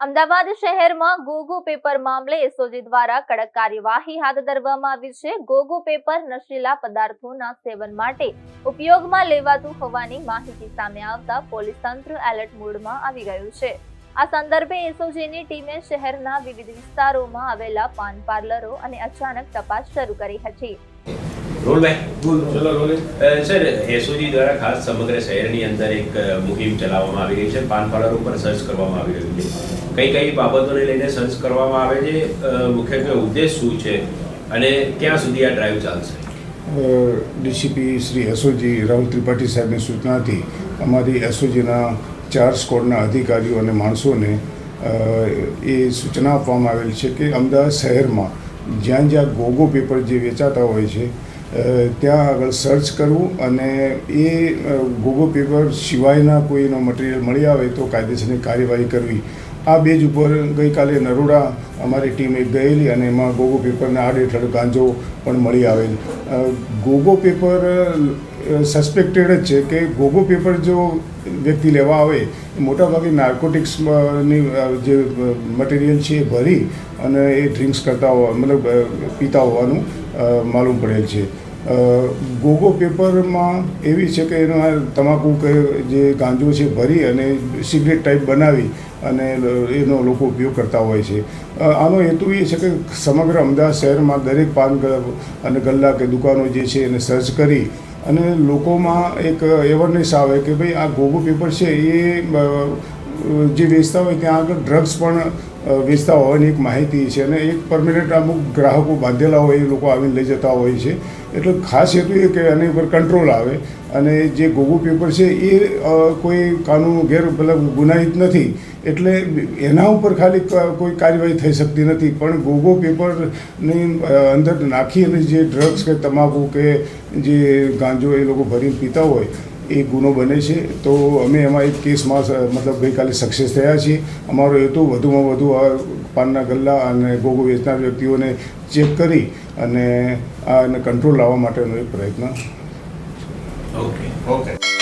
અમદાવાદ શહેરમાં ગોગો પેપર મામલે એસઓજી દ્વારા કડક કાર્યવાહી હાથ ધરવામાં આવી છે। ગોગો પેપર નશીલા પદાર્થોના સેવન માટે ઉપયોગમાં લેવાતું હોવાની માહિતી સામે આવતા પોલીસ તંત્ર એલર્ટ મોડમાં આવી ગયું છે। આ સંદર્ભે એસઓજીની ટીમે શહેરના વિવિધ વિસ્તારોમાં આવેલા પાન પાર્લરો અને અચાનક તપાસ શરૂ કરી હતી। સર, એસઓજી દ્વારા ખાસ સમગ્ર શહેરની અંદર એક મુહિમ ચલાવવામાં આવી રહી છે। પાન પાર્લર ઉપર સર્ચ કરવામાં આવી રહ્યું છે। કઈ બાબતોને લઈને સર્ચ કરવામાં આવે છે, મુખ્યત્વે ઉદ્દેશ શું છે અને ક્યાં સુધી આ ડ્રાઈવ ચાલશે? ડીસીપી શ્રી એસઓજી રાહુલ ત્રિપાઠી સાહેબની સૂચનાથી અમારી એસઓજીના 4 સ્કોડના અધિકારીઓ અને માણસોને એ સૂચના આપવામાં આવેલ છે કે અમદાવાદ શહેરમાં જ્યાં ગોગો પેપર જે વેચાતા હોય છે ત્યાં આગળ સર્ચ કરવું અને એ ગોગો પેપર સિવાયના કોઈનો મટીરિયલ મળી આવે તો કાયદેસરની કાર્યવાહી કરવી। આ બેઝ ઉપર ગઈકાલે નરોડા અમારી ટીમ એક ગયેલી અને એમાં ગોગો પેપરના આડેઠળ ગાંજો પણ મળી આવેલ। ગોગો પેપર સસ્પેક્ટેડ જ છે કે ગોગો પેપર જો વ્યક્તિ લેવા આવે મોટાભાગે નાર્કોટિક્સની જે મટીરિયલ છે એ ભરી અને એ ડ્રિંક્સ કરતા મતલબ પીતા હોવાનું માલુમ પડેલ છે। ગોગો પેપરમાં એવી છે કે એનો તમાકુ કે જે ગાંજો છે ભરી અને સિગરેટ ટાઈપ બનાવી અને એનો લોકો ઉપયોગ કરતા હોય છે। આનો હેતુ એ છે કે સમગ્ર અમદાવાદ શહેરમાં દરેક પાન અને ગલ્લા કે દુકાનો જે છે એને સર્ચ કરી અને લોકોમાં એક અવેરનેસ આવે કે ભાઈ આ ગોગો પેપર છે એ જે વેચતા હોય ત્યાં આગળ ડ્રગ્સ પણ વેચતા હોવાની એક માહિતી છે અને એક પરમિનન્ટ અમુક ગ્રાહકો બાંધેલા હોય એ લોકો આવીને લઈ જતા હોય છે। એટલે ખાસ હેતુ એ કે આની ઉપર કંટ્રોલ આવે અને જે ગોગો પેપર છે એ કોઈ કાનૂન મતલબ ગુનાહિત નથી એટલે એના ઉપર ખાલી કોઈ કાર્યવાહી થઈ શકતી નથી, પણ ગોગો પેપરની અંદર નાખી અને જે ડ્રગ્સ કે તમાકુ કે જે ગાંજો એ લોકો ભરીને પીતા હોય એ ગુનો બને છે। તો અમે એમાં એક કેસમાં મતલબ ગઈકાલે સક્સેસ થયા છીએ। અમારો હેતુ વધુમાં વધુ આ પાનના ગલ્લા અને ગોગો વેચનાર વ્યક્તિઓને ચેક કરી અને આને કંટ્રોલ લાવવા માટેનો એક પ્રયત્ન। ઓકે।